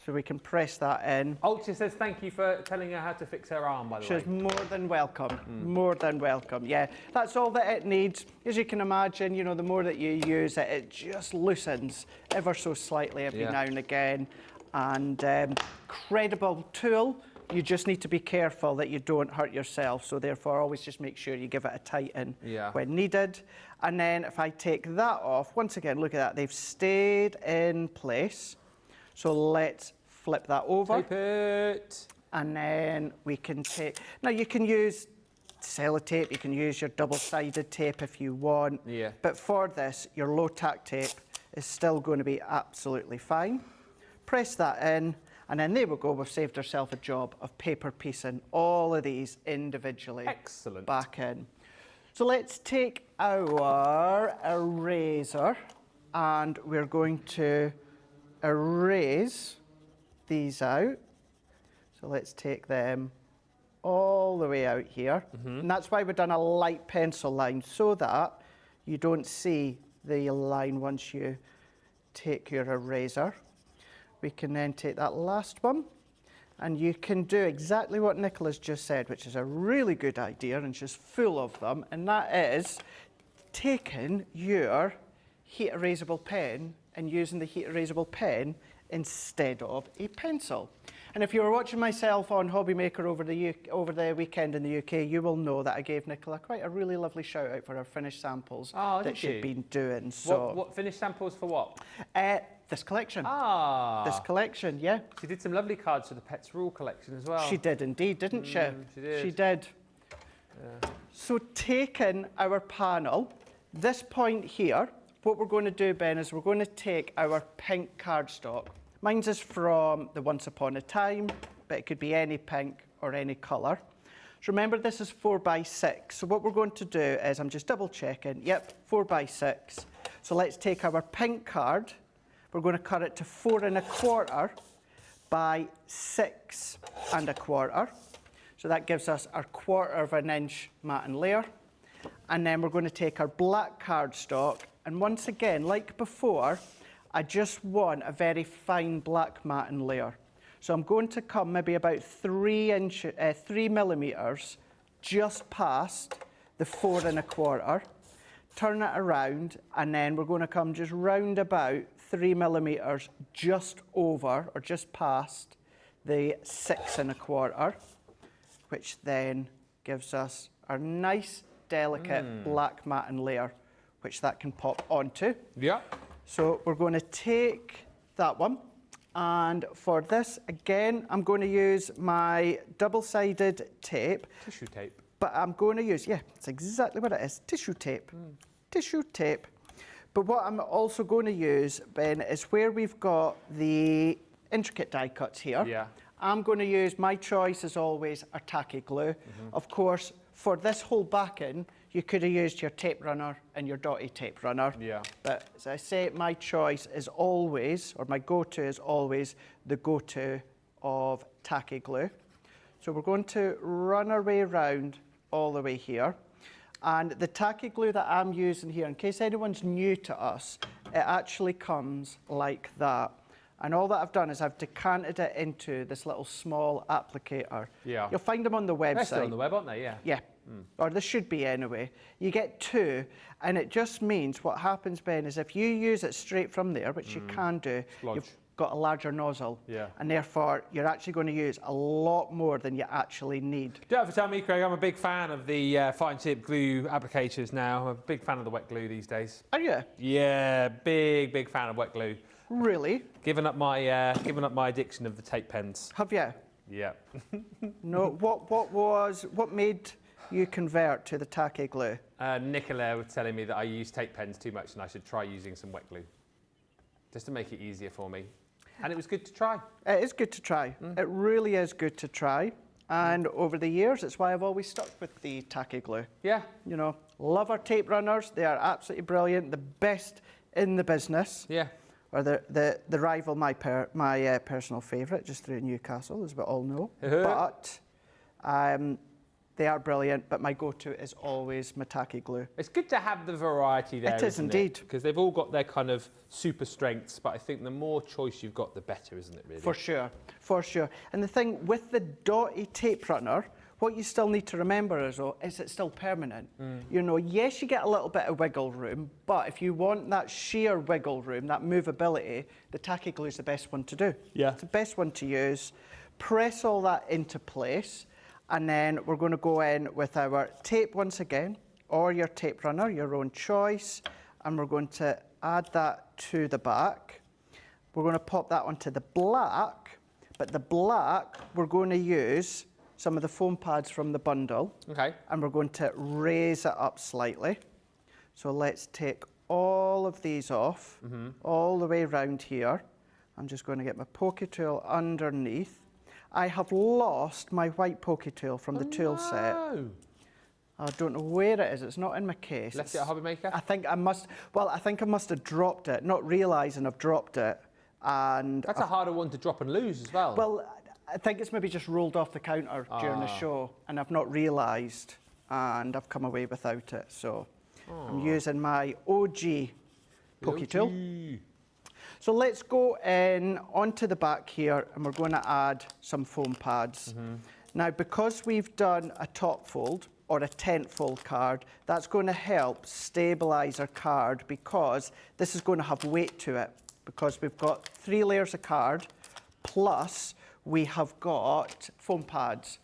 So we can press that in. Ultra says thank you for telling her how to fix her arm, by the way. She's more than welcome. More than welcome. Yeah, that's all that it needs. As you can imagine, you know, the more that you use it, it just loosens ever so slightly every now and again. And credible tool. You just need to be careful that you don't hurt yourself. So therefore, always just make sure you give it a tighten when needed. And then if I take that off, once again, look at that. They've stayed in place. So let's flip that over. Tape it. And then we can take... Now, you can use sellotape. You can use your double-sided tape if you want. Yeah. But for this, your low-tack tape is still going to be absolutely fine. Press that in. And then there we go, we've saved ourselves a job of paper piecing all of these individually back in. So let's take our eraser, and we're going to erase these out. So let's take them all the way out here. And that's why we've done a light pencil line, so that you don't see the line once you take your eraser. We can then take that last one, and you can do exactly what Nicola's just said, which is a really good idea, and she's full of them, and that is taking your heat erasable pen and using the heat erasable pen instead of a pencil. And if you were watching myself on Hobby Maker over the weekend in the UK, you will know that I gave Nicola quite a really lovely shout out for her finished samples that she'd been doing. So what finished samples for what? This collection. This collection, yeah. She did some lovely cards for the Pets Rule collection as well. She did indeed, didn't she? She did. She did. So taking our panel, this point here, what we're going to do, Ben, is we're going to take our pink cardstock. Mine's is from the Once Upon a Time, but it could be any pink or any colour. So remember, this is 4x6. So what we're going to do is, I'm just double checking, yep, 4x6. So let's take our pink card. We're going to cut it to 4 1/4 by 6 1/4. So that gives us our 1/4 inch matting layer. And then we're going to take our black cardstock. And once again, like before, I just want a very fine black matting layer. So I'm going to come maybe about 3 millimeters just past the 4 1/4, turn it around, and then we're going to come just round about 3 millimeters just over or just past the 6 1/4, which then gives us our nice, delicate black matting layer, which that can pop onto. Yeah. So we're going to take that one. And for this, again, I'm going to use my double-sided tape. Tissue tape. But I'm going to use, yeah, that's exactly what it is, tissue tape. Tissue tape. But what I'm also going to use, Ben, is where we've got the intricate die cuts here. Yeah. I'm going to use, my choice is always a tacky glue. Of course, for this whole backing, you could have used your tape runner and your dotty tape runner. Yeah. But as I say, my choice is always, or my go-to is always the go-to of tacky glue. So we're going to run our way around all the way here. And the tacky glue that I'm using here, in case anyone's new to us, it actually comes like that. And all that I've done is I've decanted it into this little small applicator. Yeah. You'll find them on the website. They're still on the web, aren't they? Yeah. Yeah, or there should be anyway. You get 2, and it just means what happens, Ben, is if you use it straight from there, which you can do, you've got a larger nozzle. Yeah. And therefore, you're actually going to use a lot more than you actually need. Don't have to tell me, Craig, I'm a big fan of the fine tip glue applicators now. I'm a big fan of the wet glue these days. Are you? Yeah, big fan of wet glue. Really? Giving up my addiction of the tape pens. Have you? Yeah. No, what made you convert to the tacky glue? Nicola was telling me that I use tape pens too much and I should try using some wet glue, just to make it easier for me. And it was good to try. It is good to try. It really is good to try. And over the years, it's why I've always stuck with the tacky glue. Yeah. You know, love our tape runners. They are absolutely brilliant. The best in the business. Yeah. Or the rival my personal favourite, just through Newcastle, as we all know. But they are brilliant, but my go-to is always my tacky glue. It's good to have the variety there. It is indeed. Because they've all got their kind of super strengths, but I think the more choice you've got, the better, isn't it, really? For sure, for sure. And the thing with the dotty tape runner, what you still need to remember is it's still permanent. You know, yes, you get a little bit of wiggle room, but if you want that sheer wiggle room, that movability, the tacky glue is the best one to do. Yeah. It's the best one to use. Press all that into place, and then we're going to go in with our tape once again, or your tape runner, your own choice, and we're going to add that to the back. We're going to pop that onto the black, but the black, we're going to use some of the foam pads from the bundle. Okay. And we're going to raise it up slightly. So let's take all of these off, all the way around here. I'm just going to get my pokey tool underneath. I have lost my white pokey tool from the tool set. I don't know where it is. It's not in my case. Left it at Hobby Maker? I think I must have dropped it, not realising I've dropped it. And That's a harder one to drop and lose as well. well, I think it's maybe just rolled off the counter during the show, and I've not realised, and I've come away without it. So I'm using my OG pokey tool. So let's go in onto the back here, and we're going to add some foam pads. Now, because we've done a top fold or a tent fold card, that's going to help stabilise our card, because this is going to have weight to it, because we've got 3 layers of card, plus we have got foam pads.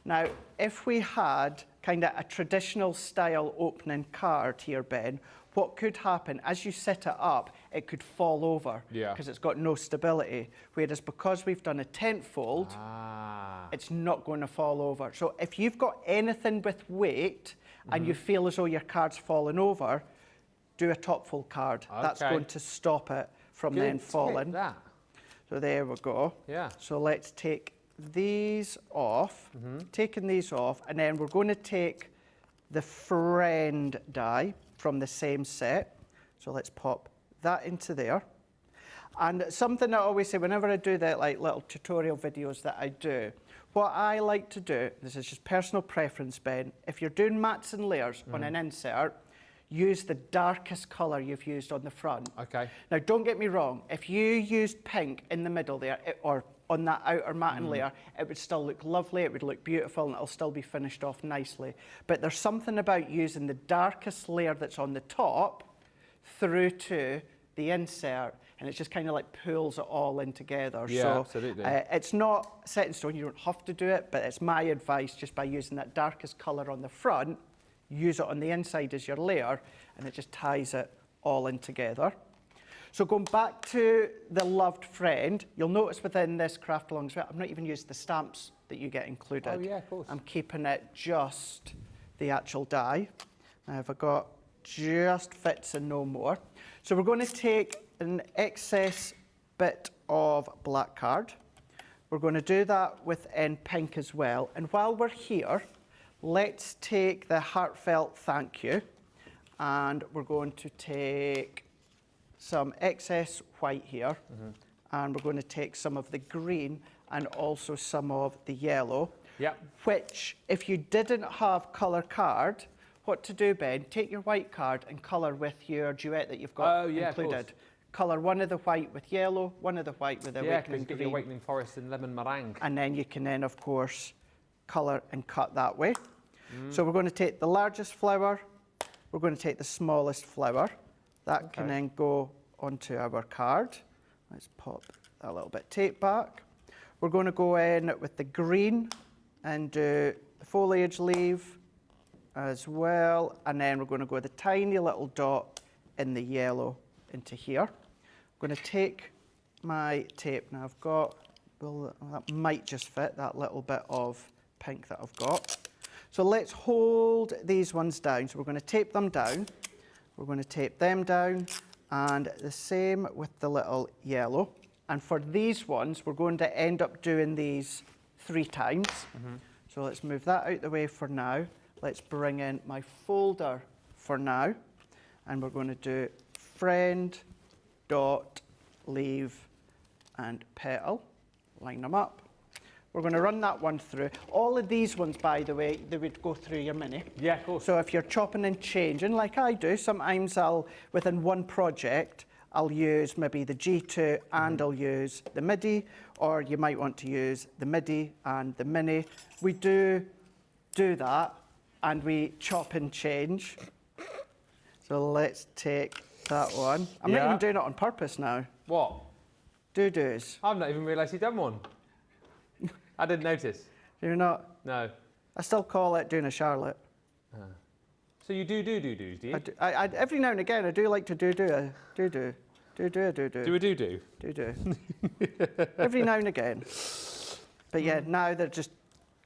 Now, if we had kind of a traditional style opening card here, Ben, what could happen, as you set it up, it could fall over, because it's got no stability. Whereas because we've done a tent fold, it's not going to fall over. So if you've got anything with weight and you feel as though your card's falling over, do a top fold card. That's going to stop it from then falling. That. So there we go. Yeah. So let's take these off, taking these off, and then we're going to take the friend die from the same set. So let's pop that into there. And something I always say whenever I do that, like little tutorial videos that I do, what I like to do, this is just personal preference, Ben, if you're doing mats and layers on an insert, use the darkest colour you've used on the front. Okay. Now, don't get me wrong, if you used pink in the middle there, or on that outer matting layer, it would still look lovely, it would look beautiful, and it'll still be finished off nicely. But there's something about using the darkest layer that's on the top through to the insert, and it just kind of like pulls it all in together. Yeah, so, absolutely. it's not set in stone, you don't have to do it, but it's my advice, just by using that darkest colour on the front, use it on the inside as your layer, and it just ties it all in together. So going back to the loved friend, you'll notice within this craft along as well, I've not even used the stamps that you get included. Oh, yeah, of course. I'm keeping it just the actual die. Now, if I got just fits and no more. So we're going to take an excess bit of black card. We're going to do that within pink as well. And while we're here, let's take the heartfelt thank you, and we're going to take some excess white here, and we're going to take some of the green and also some of the yellow. Yep. Which, if you didn't have colour card, what to do, Ben? Take your white card and colour with your duet that you've got included. Colour one of the white with yellow, one of the white with awakening get green. your awakening forest and lemon meringue. And then you can then, of course, colour and cut that way. So we're going to take the largest flower, we're going to take the smallest flower. That can then go onto our card. Let's pop a little bit of tape back. We're going to go in with the green and do the foliage leaf as well. And then we're going to go with a tiny little dot in the yellow into here. I'm going to take my tape. Now I've got, well, that might just fit, that little bit of pink that I've got. So let's hold these ones down. So we're going to tape them down. We're going to tape them down, and the same with the little yellow. And for these ones, we're going to end up doing these 3 times. So let's move that out the way for now. Let's bring in my folder for now, and we're going to do friend, dot, leaf, and petal. Line them up. We're going to run that one through. All of these ones, by the way, they would go through your mini. Yeah, of course. So if you're chopping and changing, like I do, sometimes within one project, I'll use maybe the G2 and I'll use the MIDI, or you might want to use the MIDI and the mini. We do that, and we chop and change. So let's take that one. I'm not even doing it on purpose now. What? Doo-doos. I've not even realised you'd done one. I didn't notice. You're not? No. I still call it doing a Charlotte. So you do do's, do you? I every now and again, I do like to do a doo-doo. Do a do-do? Do. Every now and again. But yeah, now they're just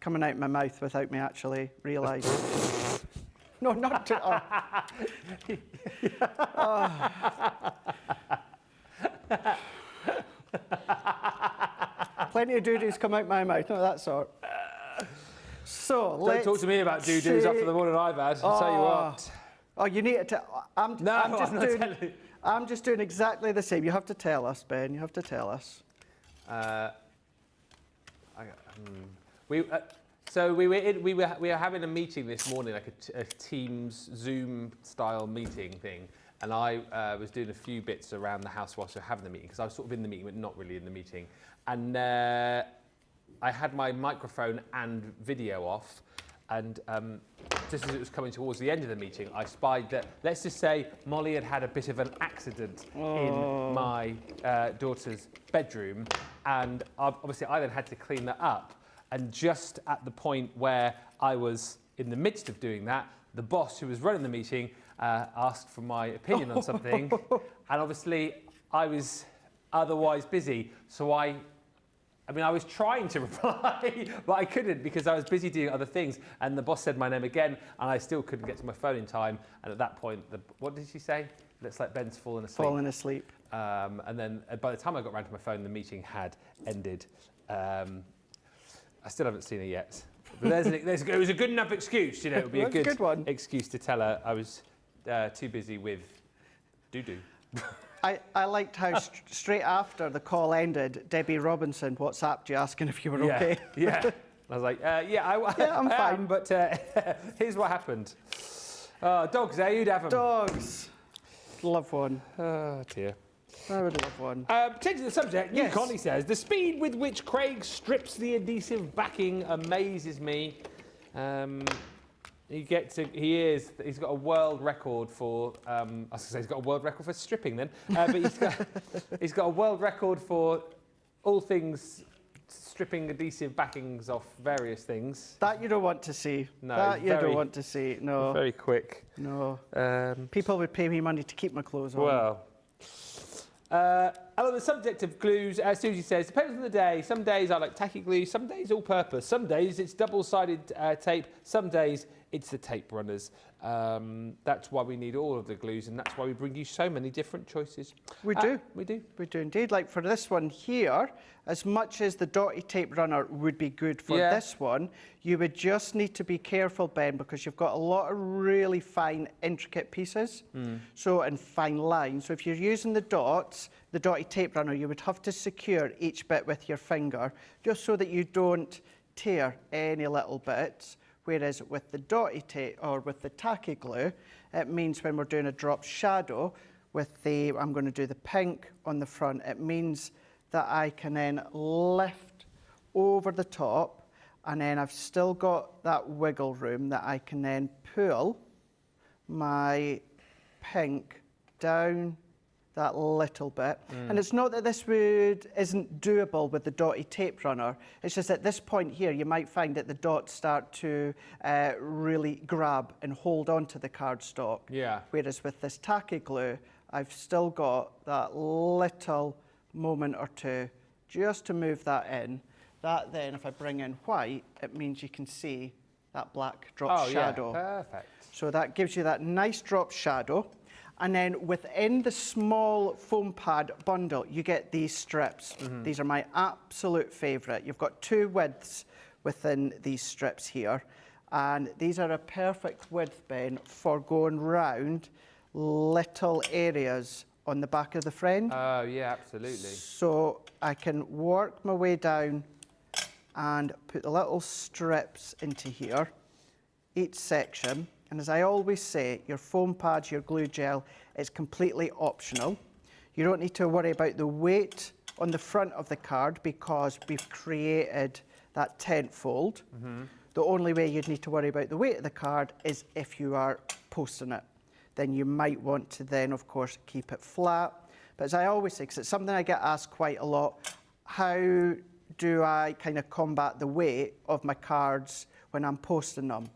coming out my mouth without me actually realising. No, not to... Plenty of doo-doos come out my mouth, not that sort. So Don't talk to me about doo-doos after the morning I've had, I'll tell you what. Oh, you need to... I'm just doing exactly the same. You have to tell us, Ben, you have to tell us. So we were having a meeting this morning, like a Teams Zoom style meeting thing, and I was doing a few bits around the house whilst we were having the meeting, because I was sort of in the meeting but not really in the meeting, and I had my microphone and video off, and just as it was coming towards the end of the meeting, I spied that, let's just say, Molly had a bit of an accident in my daughter's bedroom, and obviously I then had to clean that up. And just at the point where I was in the midst of doing that, the boss who was running the meeting asked for my opinion on something, and obviously I was otherwise busy, so I I mean, I was trying to reply, but I couldn't because I was busy doing other things. And the boss said my name again, and I still couldn't get to my phone in time. And at that point, what did she say? Looks like Ben's fallen asleep. Falling asleep. And then by the time I got around to my phone, the meeting had ended. I still haven't seen her yet. But it was a good enough excuse, you know. It would be a good one. excuse to tell her I was too busy with doo-doo. I liked how straight after the call ended, Debbie Robinson WhatsApped you asking if you were okay. Yeah. I was like, I'm fine. am, but here's what happened. Dogs, you'd have them. Dogs. Love one. Oh, dear. I would love one. Changing the subject, Yes. Connie says, the speed with which Craig strips the adhesive backing amazes me. He's got a world record for, I was going to say he's got a world record for stripping then, but he's got a world record for all things stripping adhesive backings off various things. That you don't want to see. No, that you don't want to see. No. Very quick. No. People would pay me money to keep my clothes on. Well. On the subject of glues, as Susie says, depends on the day. Some days I like tacky glue, some days all purpose. Some days it's double-sided tape, some days it's the tape runners. That's why we need all of the glues, and that's why we bring you so many different choices. We do. We do. We do indeed. Like for this one here, as much as the dotty tape runner would be good for this one, you would just need to be careful, Ben, because you've got a lot of really fine, intricate pieces, and fine lines. So if you're using the dots, the dotty tape runner, you would have to secure each bit with your finger, just so that you don't tear any little bits. Whereas with the dotty tape or with the tacky glue, it means when we're doing a drop shadow with I'm going to do the pink on the front, it means that I can then lift over the top, and then I've still got that wiggle room that I can then pull my pink down that little bit. And it's not that this isn't doable with the dotty tape runner. It's just at this point here, you might find that the dots start to really grab and hold onto the cardstock. Yeah. Whereas with this tacky glue, I've still got that little moment or two just to move that in. That then, if I bring in white, it means you can see that black drop shadow. Yeah, perfect. So that gives you that nice drop shadow. And then within the small foam pad bundle, you get these strips. These are my absolute favourite. You've got 2 widths within these strips here. And these are a perfect width, Ben, for going round little areas on the back of the friend. Oh, yeah, absolutely. So I can work my way down and put the little strips into here, each section. And as I always say, your foam pads, your glue gel, is completely optional. You don't need to worry about the weight on the front of the card because we've created that tent fold. The only way you'd need to worry about the weight of the card is if you are posting it. Then you might want to then, of course, keep it flat. But as I always say, because it's something I get asked quite a lot, how do I kind of combat the weight of my cards when I'm posting them?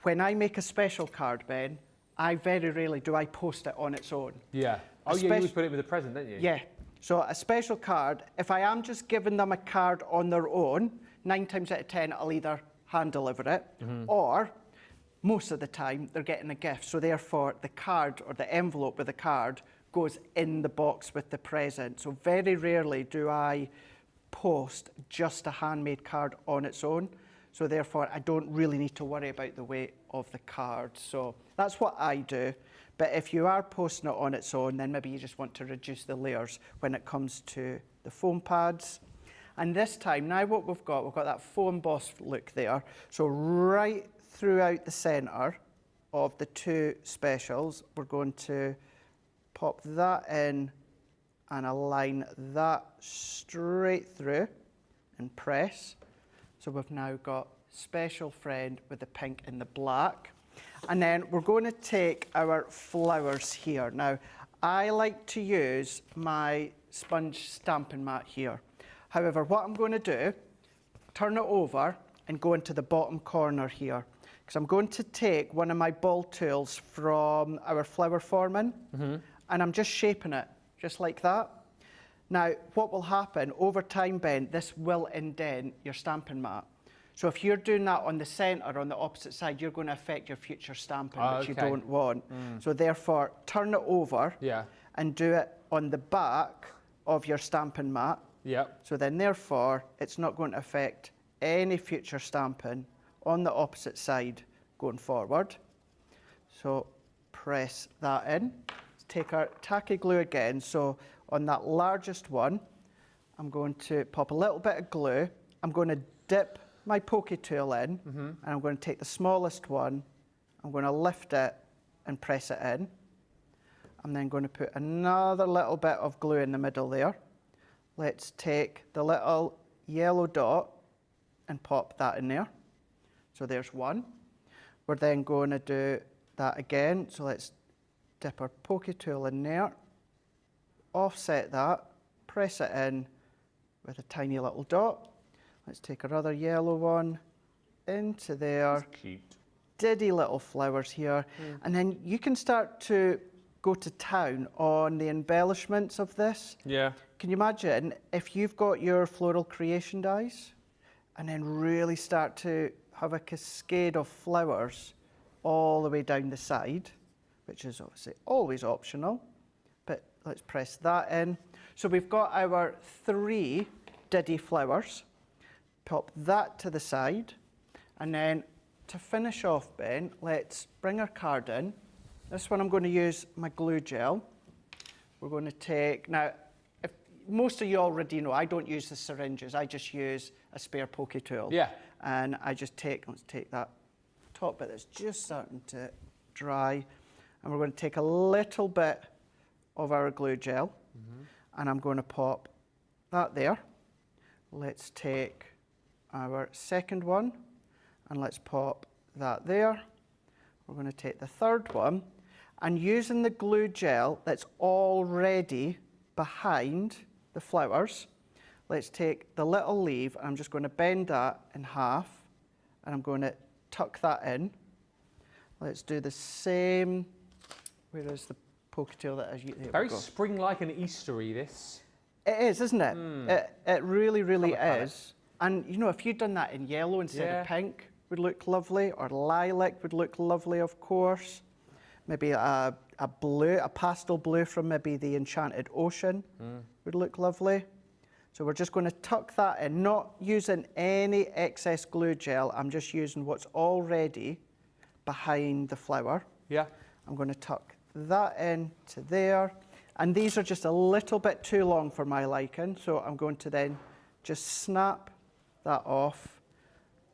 When I make a special card, Ben, I very rarely do I post it on its own. Yeah. Oh, yeah, you always put it with a present, don't you? Yeah. So a special card, if I am just giving them a card on their own, 9 times out of 10, I'll either hand deliver it, or most of the time, they're getting a gift. So therefore, the card or the envelope with the card goes in the box with the present. So very rarely do I post just a handmade card on its own. So therefore, I don't really need to worry about the weight of the card. So that's what I do. But if you are posting it on its own, then maybe you just want to reduce the layers when it comes to the foam pads. And this time, now what we've got that foam emboss look there. So right throughout the centre of the 2 specials, we're going to pop that in and align that straight through and press. So we've now got special friend with the pink and the black. And then we're going to take our flowers here. Now, I like to use my sponge stamping mat here. However, what I'm going to do, turn it over and go into the bottom corner here. Because I'm going to take one of my ball tools from our flower forming, and I'm just shaping it, just like that. Now, what will happen over time, Ben, this will indent your stamping mat. So if you're doing that on the centre, on the opposite side, you're going to affect your future stamping, which you don't want. So therefore, turn it over and do it on the back of your stamping mat. So then therefore, it's not going to affect any future stamping on the opposite side going forward. So press that in. Let's take our tacky glue again. So on that largest one, I'm going to pop a little bit of glue. I'm going to dip my pokey tool in, and I'm going to take the smallest one. I'm going to lift it and press it in. I'm then going to put another little bit of glue in the middle there. Let's take the little yellow dot and pop that in there. So there's one. We're then going to do that again. So let's dip our pokey tool in there, offset that, press it in with a tiny little dot. Let's take our other yellow one into there. That's cute. Diddy little flowers here. And then you can start to go to town on the embellishments of this. Yeah. Can you imagine if you've got your floral creation dies and then really start to have a cascade of flowers all the way down the side, which is obviously always optional, but let's press that in. So we've got our 3 Diddy flowers. Pop that to the side, and then to finish off, Ben, let's bring our card in. This one I'm going to use my glue gel. We're going to take, now, if most of you already know, I don't use the syringes, I just use a spare pokey tool. Yeah. And I just take, let's take that top bit that's just starting to dry, and we're going to take a little bit of our glue gel, and I'm going to pop that there. Let's take our second one, and let's pop that there. We're going to take the third one, and using the glue gel that's already behind the flowers, let's take the little leaf, I'm just going to bend that in half, and I'm going to tuck that in. Let's do the same. Where is the pokey tool that I Very spring-like and Eastery, this. It is, isn't it? It really, really is. And you know, if you'd done that in yellow instead of pink, would look lovely, or lilac would look lovely, of course. Maybe a blue, a pastel blue from maybe the Enchanted Ocean would look lovely. So we're just going to tuck that in, not using any excess glue gel. I'm just using what's already behind the flower. Yeah. I'm going to tuck that in to there. And these are just a little bit too long for my liking, so I'm going to then just snap that off.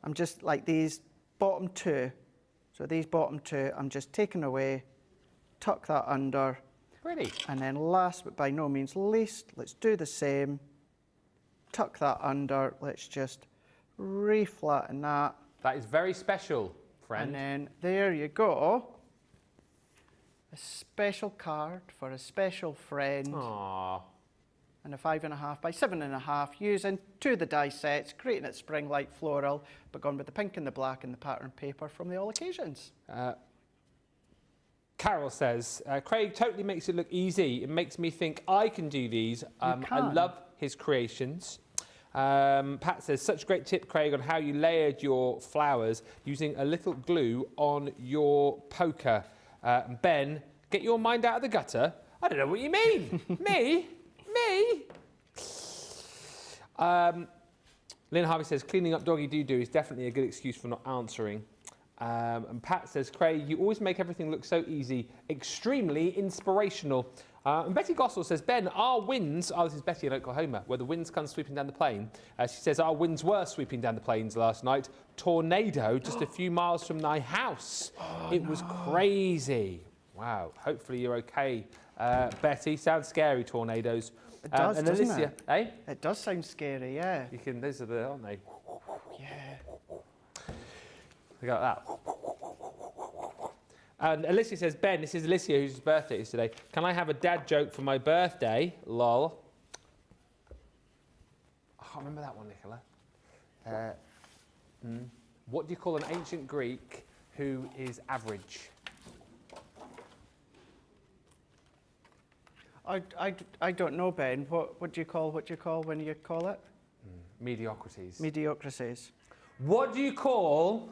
I'm just like these bottom 2. So these bottom 2, I'm just taking away, tuck that under. Pretty. And then last but by no means least, let's do the same. Tuck that under. Let's just reflatten that. That is very special, friend. And then there you go. A special card for a special friend. Aww. And a 5.5 by 7.5, using 2 of the die sets, creating it spring-like floral, but gone with the pink and the black and the pattern paper from the All Occasions. Carol says, Craig totally makes it look easy. It makes me think I can do these. I love his creations. Pat says, such a great tip, Craig, on how you layered your flowers using a little glue on your poker. Ben, get your mind out of the gutter. I don't know what you mean. Me? Lynn Harvey says, cleaning up doggy doo-doo is definitely a good excuse for not answering. And Pat says, Craig, you always make everything look so easy, extremely inspirational. And Betty Gossel says, Ben, our winds, this is Betty in Oklahoma, where the winds come sweeping down the plain. She says, our winds were sweeping down the plains last night. Tornado just a few miles from my house. It was crazy. Wow, hopefully you're okay, Betty. Sounds scary, tornadoes. It does, and doesn't Alicia, it? Eh? It does sound scary, yeah. You can, those are the, aren't they? Yeah. Look at that. And Alicia says, Ben, this is Alicia whose birthday is today. Can I have a dad joke for my birthday? Lol. I can't remember that one, Nicola. What do you call an ancient Greek who is average? I don't know, Ben. What do you call when you call it? Mediocrities. Mediocrities. What do you call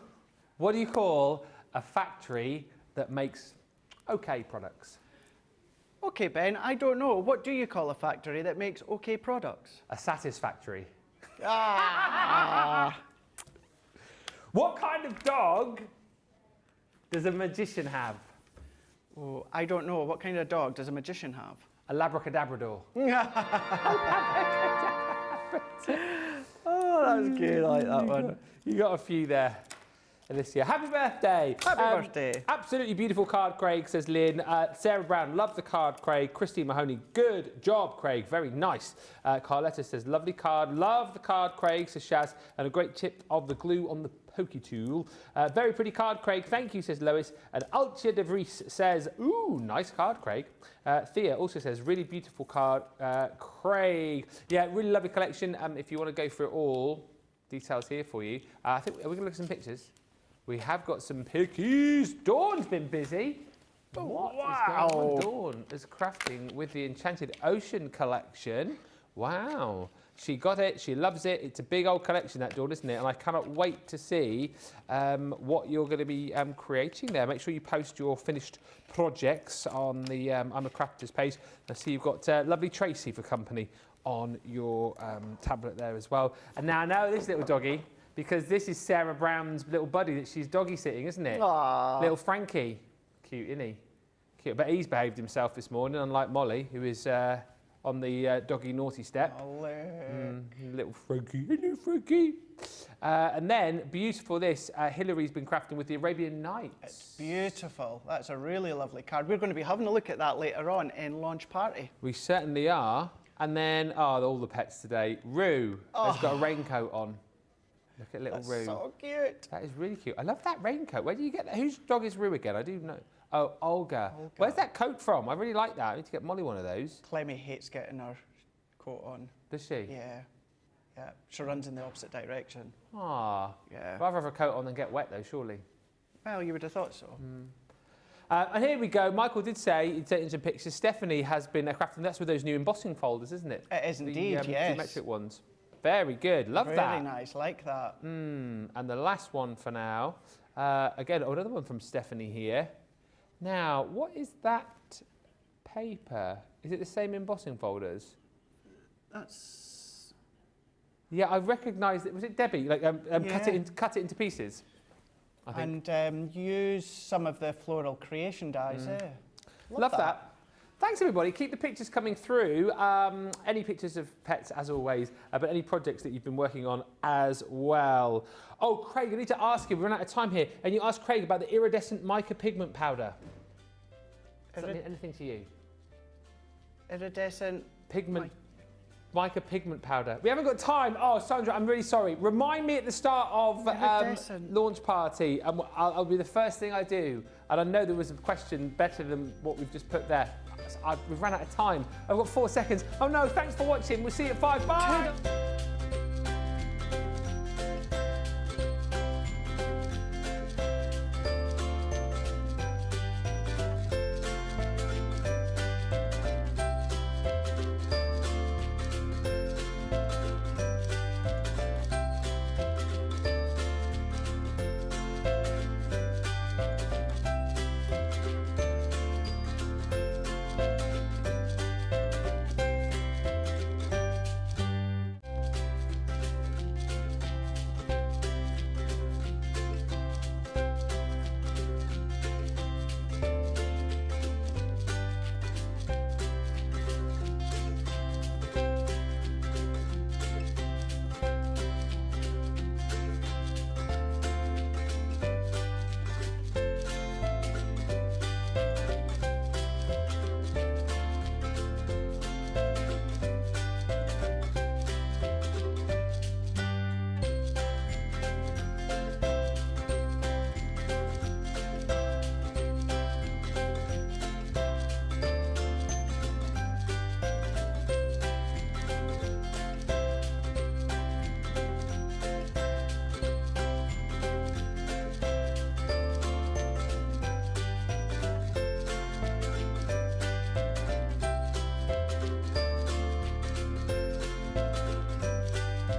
a factory that makes okay products? Okay, Ben, I don't know. What do you call a factory that makes okay products? A satisfactory. Ah. What kind of dog does a magician have? Oh, I don't know. What kind of dog does a magician have? A labracadabrador. Oh, that was good. I like that one. You got a few there. Alicia, happy birthday! Happy birthday. Absolutely beautiful card, Craig, says Lynn. Sarah Brown, love the card, Craig. Christine Mahoney, good job, Craig, very nice. Carletta says, lovely card, love the card, Craig, says Shaz, and a great tip of the glue on the pokey tool. Very pretty card, Craig, thank you, says Lois. And Altia de Vries says, ooh, nice card, Craig. Thea also says, really beautiful card, Craig. Yeah, really lovely collection. If you want to go through it all, details here for you. I think, are we going to look at some pictures? We have got some pickies. Dawn's been busy. What is going on? Dawn is crafting with the Enchanted Ocean collection. Wow. She got it. She loves it. It's a big old collection, that, Dawn, isn't it? And I cannot wait to see what you're going to be creating there. Make sure you post your finished projects on the crafters page. I see you've got lovely Tracy for company on your tablet there as well. And now I know this little doggy, because this is Sarah Brown's little buddy that she's doggy sitting, isn't it? Aww. Little Frankie. Cute, isn't he? Cute. But he's behaved himself this morning, unlike Molly, who is on the doggy naughty step. Little Frankie. Hello, Frankie. And then, beautiful this, Hillary's been crafting with the Arabian Nights. It's beautiful. That's a really lovely card. We're going to be having a look at that later on in Launch Party. We certainly are. And then, all the pets today. Rue has got a raincoat on. Look at little Rue. So cute. That is really cute. I love that raincoat. Where do you get that? Whose dog is Rue again? I do know. Oh, Olga. Where's that coat from? I really like that. I need to get Molly one of those. Clemmy hates getting her coat on. Does she? Yeah. Yeah. She runs in the opposite direction. Ah. Yeah. Rather have a coat on than get wet, though, surely. Well, you would have thought so. And here we go. Michael did say he'd taken some pictures. Stephanie has been crafting. That's with those new embossing folders, isn't it? It is indeed, the, yes. geometric ones. Very good. Love that. Very nice. Like that. And the last one for now. Again, another one from Stephanie here. Now, what is that paper? Is it the same embossing folders? That's... Yeah, I recognised it. Was it Debbie? Like, Yeah. cut it into pieces, I think. And use some of the floral creation dyes there. Love that. Thanks, everybody. Keep the pictures coming through. Any pictures of pets, as always, but any projects that you've been working on as well. Oh, Craig, I need to ask you. We've run out of time here. And you asked Craig about the iridescent mica pigment powder. Does that mean anything to you? Iridescent... Pigment... Mica pigment powder. We haven't got time. Oh, Sandra, I'm really sorry. Remind me at the start of launch party, and I'll be the first thing I do. And I know there was a question better than what we've just put there. We've run out of time. I've got 4 seconds. Oh no, thanks for watching. We'll see you at 5. Bye.